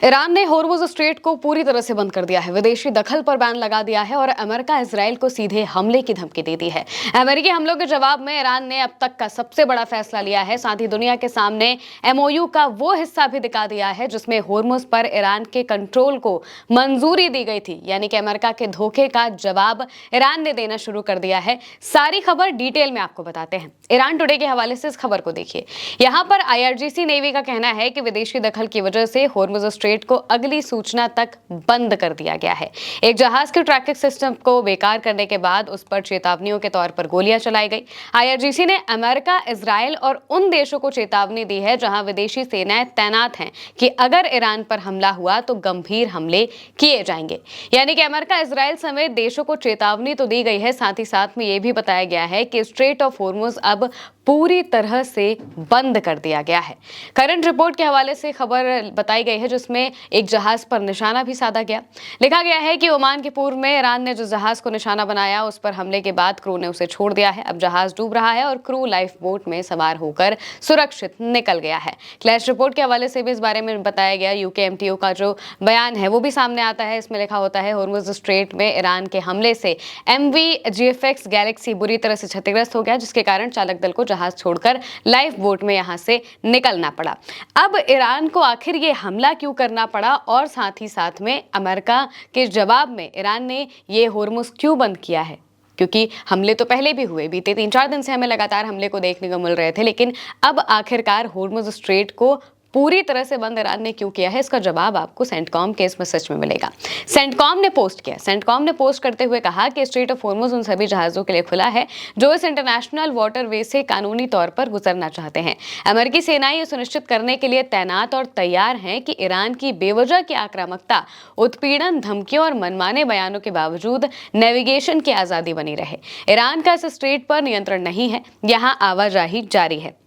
Iran ने Hormuz strait को पूरी तरह से बंद कर दिया है, विदेशी दखल पर बैन लगा दिया है और अमेरिका इजराइल को सीधे हमले की धमकी दे दी है। अमेरिकी हमलों के जवाब में ईरान ने अब तक का सबसे बड़ा फैसला लिया है। साथ ही दुनिया के सामने एमओयू का वो हिस्सा भी दिखा दिया है जिसमें होर्मुज पर ईरान के कंट्रोल को मंजूरी दी गई थी, यानी कि अमेरिका के धोखे का जवाब ईरान ने देना शुरू कर दिया है। सारी खबर डिटेल में आपको बताते हैं। ईरान टुडे के हवाले से इस खबर को देखिए। यहाँ पर आईआरजीसी नेवी का कहना है कि विदेशी दखल की वजह से होर्मुज स्ट्रेट को अगली सूचना तक बंद कर दिया गया है। एक जहाज के ट्रैकिंग सिस्टम को बेकार करने के बाद उस पर चेतावनियों के तौर पर गोलियां चलाई गई। आईआरजीसी ने अमेरिका, इजराइल और उन देशों को चेतावनी दी है जहां विदेशी सेनाएं तैनात हैं कि अगर ईरान पर हमला हुआ तो गंभीर हमले किए जाएंगे। यानी कि अमेरिका, इजराइल समेत देशों को चेतावनी तो दी गई है, साथ ही साथ में यह भी बताया गया है कि स्ट्रेट ऑफ होर्मुज अब पूरी तरह से बंद कर दिया गया है। करंट रिपोर्ट के हवाले से खबर बताई गई है जिसमें एक जहाज पर निशाना भी साधा गया। लिखा गया है कि ओमान के पूर्व में ईरान ने जो जहाज को निशाना बनाया उस पर हमले के बाद क्रू ने उसे छोड़ दिया है। अब जहाज डूब रहा है और क्रू लाइफ बोट में सवार होकर सुरक्षित निकल गया है। क्लैश रिपोर्ट के हवाले से भी इस बारे में बताया गया। यूकेएमटीओ का जो बयान है वो भी सामने आता है। इसमें लिखा होता है, होर्मुज स्ट्रेट में ईरान के हमले से एमवी जीएफएक्स गैलेक्सी बुरी तरह से क्षतिग्रस्त हो गया, जिसके कारण चालक दल को जहाज छोड़कर लाइफ बोट में यहां से निकलना पड़ा। अब ईरान को आखिर ये हमला क्यों करना पड़ा और साथ ही साथ में अमेरिका के जवाब में ईरान ने ये होर्मुज क्यों बंद किया है? क्योंकि हमले तो पहले भी हुए, बीते 3-4 दिन से हमें लगातार हमले को देखने को मिल रहे थे, लेकिन अब आखिरकार होर्मुज स्ट्रेट को पूरी तरह से बंद ईरान ने क्यों किया है, इसका जवाब आपको सेंटकॉम के इस मैसेज में मिलेगा। सेंटकॉम ने पोस्ट किया। सेंटकॉम ने पोस्ट करते हुए कहा कि स्ट्रेट ऑफ होर्मुज उन सभी जहाजों के लिए खुला है जो इस इंटरनेशनल वाटरवे से कानूनी तौर पर गुजरना चाहते हैं। अमेरिकी सेनाएं ये सुनिश्चित करने के लिए तैनात और तैयार हैं कि ईरान की बेवजह की आक्रामकता, उत्पीड़न, धमकियों और मनमाने बयानों के बावजूद नेविगेशन की आजादी बनी रहे। ईरान का इस स्ट्रेट पर नियंत्रण नहीं है, यहाँ आवाजाही जारी है।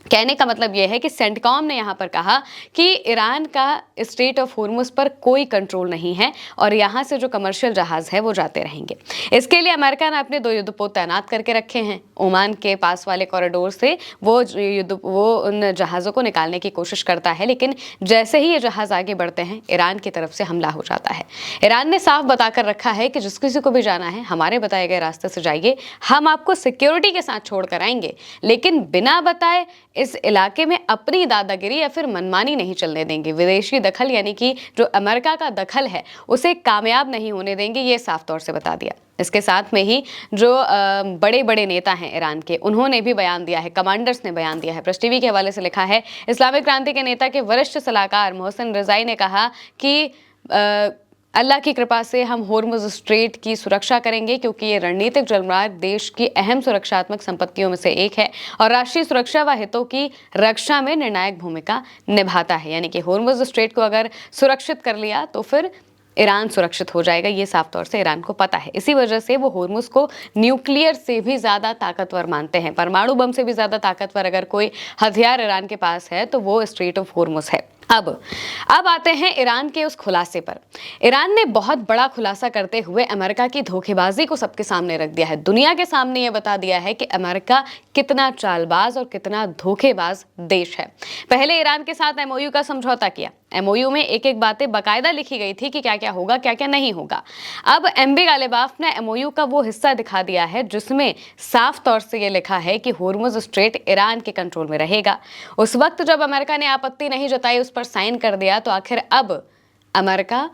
कहने का मतलब यह है कि सेंटकॉम ने यहां पर कहा कि ईरान का स्ट्रेट ऑफ होर्मुज पर कोई कंट्रोल नहीं है और यहां से जो कमर्शियल जहाज है वो जाते रहेंगे। इसके लिए अमेरिका ने अपने 2 युद्धपोत तैनात करके रखे हैं। ओमान के पास वाले कॉरिडोर से वो उन जहाज़ों को निकालने की कोशिश करता है, लेकिन जैसे ही ये जहाज आगे बढ़ते हैं ईरान की तरफ से हमला हो जाता है। ईरान ने साफ बताकर रखा है कि जिस किसी को भी जाना है हमारे बताए गए रास्ते से जाइए, हम आपको सिक्योरिटी के साथ छोड़ कर आएंगे, लेकिन बिना बताए इस इलाके में अपनी दादागिरी या फिर मनमानी नहीं चलने देंगे। विदेशी दखल यानी कि जो अमेरिका का दखल है उसे कामयाब नहीं होने देंगे, ये साफ तौर से बता दिया। इसके साथ में ही जो बड़े बड़े नेता हैं ईरान के, उन्होंने भी बयान दिया है, कमांडर्स ने बयान दिया है। प्रेस टीवी के हवाले से लिखा है, इस्लामिक क्रांति के नेता के वरिष्ठ सलाहकार मोहसिन रजाई ने कहा कि अल्लाह की कृपा से हम होर्मुज स्ट्रेट की सुरक्षा करेंगे क्योंकि ये रणनीतिक जलमार्ग देश की अहम सुरक्षात्मक संपत्तियों में से एक है और राष्ट्रीय सुरक्षा व हितों की रक्षा में निर्णायक भूमिका निभाता है। यानी कि होर्मुज स्ट्रेट को अगर सुरक्षित कर लिया तो फिर ईरान सुरक्षित हो जाएगा, ये साफ तौर से ईरान को पता है। इसी वजह से वो होर्मुज को न्यूक्लियर से भी ज़्यादा ताकतवर मानते हैं। परमाणु बम से भी ज़्यादा ताकतवर अगर कोई हथियार ईरान के पास है तो वो स्ट्रेट ऑफ होर्मुज है। अब आते हैं ईरान के उस खुलासे पर। ईरान ने बहुत बड़ा खुलासा करते हुए अमेरिका की धोखेबाजी को सबके सामने रख दिया है। दुनिया के सामने यह बता दिया है कि अमेरिका कितना चालबाज और कितना धोखेबाज देश है। पहले ईरान के साथ एमओयू का समझौता किया। एमओयू में एक एक बातें बाकायदा लिखी गई थी कि क्या क्या होगा, क्या क्या नहीं होगा। अब एमबी गालिबाफ ने एमओयू का वो हिस्सा दिखा दिया है जिसमें साफ तौर से ये लिखा है कि होर्मुज स्ट्रेट ईरान के कंट्रोल में रहेगा। उस वक्त जब अमेरिका ने आपत्ति नहीं जताई, उस पर साइन कर दिया, तो आखिर अब अमेरिका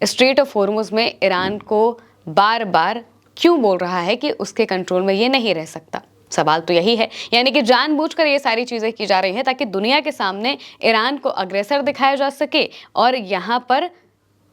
स्ट्रेट ऑफ होर्मुज में ईरान को बार बार क्यों बोल रहा है कि उसके कंट्रोल में ये नहीं रह सकता? सवाल तो यही है। यानी कि जानबूझकर ये सारी चीजें की जा रही हैं ताकि दुनिया के सामने ईरान को अग्रेसर दिखाया जा सके और यहाँ पर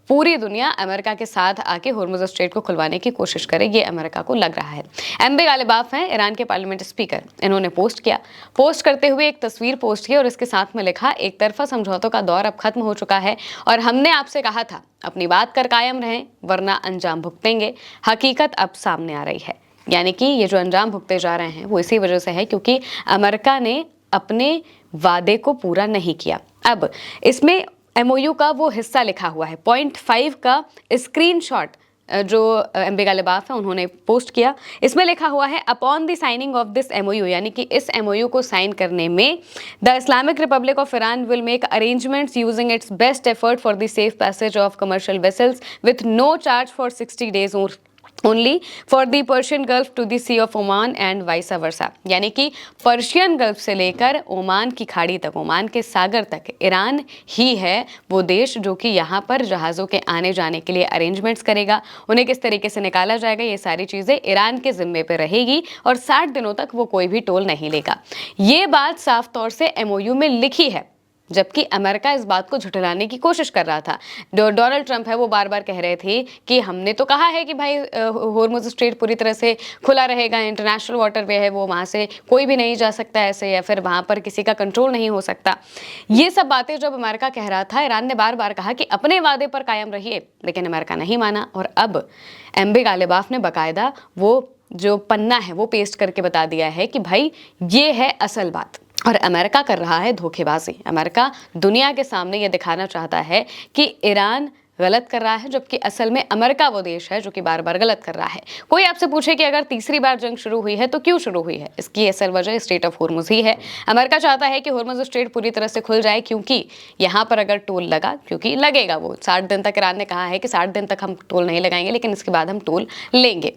पूरी दुनिया अमेरिका के साथ आके होर्मुज स्ट्रेट को खुलवाने की कोशिश करे, ये अमेरिका को लग रहा है। एमबी गालिबाफ हैं ईरान के पार्लियामेंट स्पीकर। इन्होंने पोस्ट किया। पोस्ट करते हुए एक तस्वीर पोस्ट की और इसके साथ में लिखा, एक तरफा समझौतों का दौर अब खत्म हो चुका है और हमने आपसे कहा था अपनी बात कर कायम रहें वरना अंजाम भुगतेंगे। हकीकत अब सामने आ रही है। यानी कि ये जो अंजाम भुगते जा रहे हैं वो इसी वजह से है क्योंकि अमेरिका ने अपने वादे को पूरा नहीं किया। अब इसमें एमओयू का वो हिस्सा लिखा हुआ है, पॉइंट 5 का स्क्रीनशॉट जो एमबी गालिबाफ है उन्होंने पोस्ट किया। इसमें लिखा हुआ है upon the signing of this MOU, यानी कि इस एमओयू को साइन करने में the Islamic Republic of Iran will make arrangements using its best effort for the safe passage of commercial vessels with no charge for 60 days only for the Persian Gulf to the sea of Oman and vice versa, यानी कि Persian gulf से लेकर Oman की खाड़ी तक, Oman के सागर तक Iran ही है वो देश जो कि यहाँ पर जहाज़ों के आने जाने के लिए अरेंजमेंट्स करेगा। उन्हें किस तरीके से निकाला जाएगा, ये सारी चीज़ें ईरान के जिम्मे पे रहेगी और 60 दिनों तक वो कोई भी टोल नहीं लेगा। ये बात साफ तौर से एमओयू में लिखी है, जबकि अमेरिका इस बात को झुठलाने की कोशिश कर रहा था। डोनाल्ड ट्रंप है वो बार बार कह रहे थे कि हमने तो कहा है कि भाई होर्मुज स्ट्रेट पूरी तरह से खुला रहेगा, इंटरनेशनल वाटरवे है वो, वहाँ से कोई भी नहीं जा सकता ऐसे, या फिर वहाँ पर किसी का कंट्रोल नहीं हो सकता। ये सब बातें जब अमेरिका कह रहा था, ईरान ने बार बार कहा कि अपने वादे पर कायम रहिए, लेकिन अमेरिका नहीं माना। और अब एमबी गालिबाफ ने बाकायदा वो जो पन्ना है वो पेस्ट करके बता दिया है कि भाई ये है असल बात। और अमेरिका कर रहा है धोखेबाजी। अमेरिका दुनिया के सामने ये दिखाना चाहता है कि ईरान गलत कर रहा है, जबकि असल में अमेरिका वो देश है जो कि बार बार गलत कर रहा है। कोई आपसे पूछे कि अगर तीसरी बार जंग शुरू हुई है तो क्यों शुरू हुई है, इसकी असल वजह स्ट्रेट ऑफ होर्मुज ही है। अमेरिका चाहता है कि होर्मुज स्ट्रेट पूरी तरह से खुल जाए, क्योंकि यहाँ पर अगर टोल लगा, क्योंकि लगेगा वो 60 दिन तक, ईरान ने कहा है कि 60 दिन तक हम टोल नहीं लगाएंगे, लेकिन इसके बाद हम टोल लेंगे।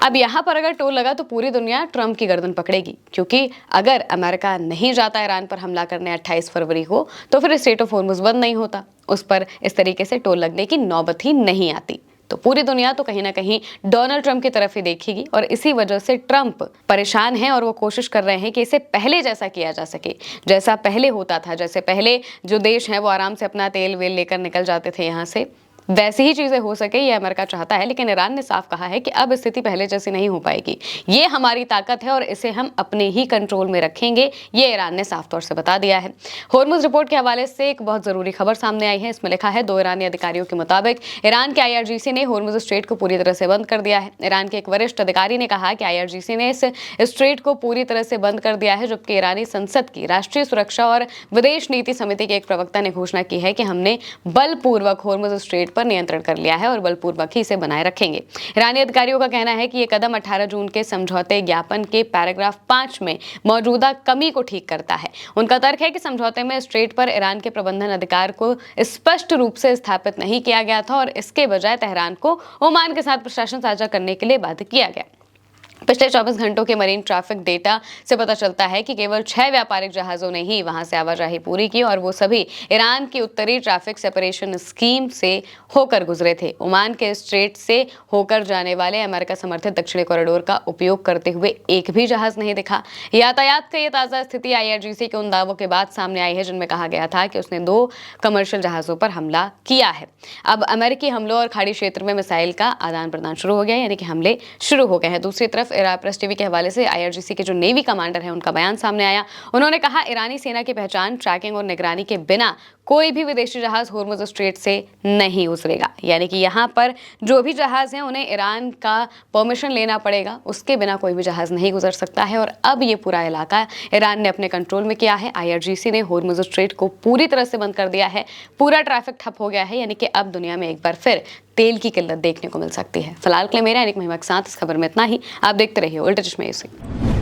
अब यहाँ पर अगर टोल लगा तो पूरी दुनिया ट्रंप की गर्दन पकड़ेगी, क्योंकि अगर अमेरिका नहीं जाता ईरान पर हमला करने 28 फरवरी को, तो फिर स्ट्रेट ऑफ होर्मुज बंद नहीं होता, उस पर इस तरीके से टोल लगने की नौबत ही नहीं आती। तो पूरी दुनिया तो कहीं ना कहीं डोनाल्ड ट्रंप की तरफ ही देखेगी, और इसी वजह से ट्रंप परेशान हैं और वो कोशिश कर रहे हैं कि इसे पहले जैसा किया जा सके, जैसा पहले होता था, जैसे पहले जो देश हैं वो आराम से अपना तेल वेल लेकर निकल जाते थे यहाँ से, वैसी ही चीज़ें हो सके, ये अमेरिका चाहता है। लेकिन ईरान ने साफ कहा है कि अब स्थिति पहले जैसी नहीं हो पाएगी, ये हमारी ताकत है और इसे हम अपने ही कंट्रोल में रखेंगे, ये ईरान ने साफ तौर से बता दिया है। होर्मुज रिपोर्ट के हवाले से एक बहुत ज़रूरी खबर सामने आई है। इसमें लिखा है, 2 ईरानी अधिकारियों के मुताबिक ईरान के IRGC ने होर्मुज स्ट्रेट को पूरी तरह से बंद कर दिया है। ईरान के एक वरिष्ठ अधिकारी ने कहा कि IRGC ने इस स्ट्रेट को पूरी तरह से बंद कर दिया है, जबकि ईरानी संसद की राष्ट्रीय सुरक्षा और विदेश नीति समिति के एक प्रवक्ता ने घोषणा की है कि हमने बलपूर्वक होर्मुज स्ट्रेट पर नियंत्रण कर लिया है और बलपूर्वक ही इसे बनाए रखेंगे। ईरानी अधिकारियों का कहना है कि यह कदम 18 जून के समझौते ज्ञापन के पैराग्राफ 5 में मौजूदा कमी को ठीक करता है। उनका तर्क है कि समझौते में स्ट्रेट पर ईरान के प्रबंधन अधिकार को स्पष्ट रूप से स्थापित नहीं किया गया था और इसके बजाय तेहरान को ओमान के साथ प्रशासन साझा करने के लिए बाध्य किया गया। पिछले 24 घंटों के मरीन ट्रैफिक डेटा से पता चलता है कि केवल 6 व्यापारिक जहाज़ों ने ही वहां से आवाजाही पूरी की, और वो सभी ईरान की उत्तरी ट्रैफिक सेपरेशन स्कीम से होकर गुजरे थे। ओमान के स्ट्रेट से होकर जाने वाले अमेरिका समर्थित दक्षिणी कॉरिडोर का उपयोग करते हुए एक भी जहाज नहीं दिखा। यातायात का ये ताज़ा स्थिति IRGC के उन दावों के बाद सामने आई है जिनमें कहा गया था कि उसने 2 कमर्शियल जहाज़ों पर हमला किया है। अब अमेरिकी हमलों और खाड़ी क्षेत्र में मिसाइल का आदान प्रदान शुरू हो गया, यानी कि हमले शुरू हो गए हैं। दूसरी तरफ प्रेस टीवी के हवाले से IRGC के जो नेवी कमांडर हैं उनका बयान सामने आया। उन्होंने कहा, ईरानी सेना की पहचान, ट्रैकिंग और निगरानी के बिना कोई भी विदेशी जहाज होर्मुज स्ट्रेट से नहीं गुजरेगा, यानी कि यहाँ पर जो भी जहाज हैं उन्हें ईरान का परमिशन लेना पड़ेगा, उसके बिना कोई भी जहाज नहीं गुजर सकता है। और अब ये पूरा इलाका ईरान ने अपने कंट्रोल में किया है। IRGC ने होर्मुज स्ट्रेट को पूरी तरह से बंद कर दिया है, पूरा ट्रैफिक ठप हो गया है, यानी कि अब दुनिया में एक बार फिर तेल की किल्लत देखने को मिल सकती है। फिलहाल के लिए मेरा यानी महिमा के साथ इस खबर में इतना ही। आप देखते रहिए उल्टा चश्मा न्यूज़।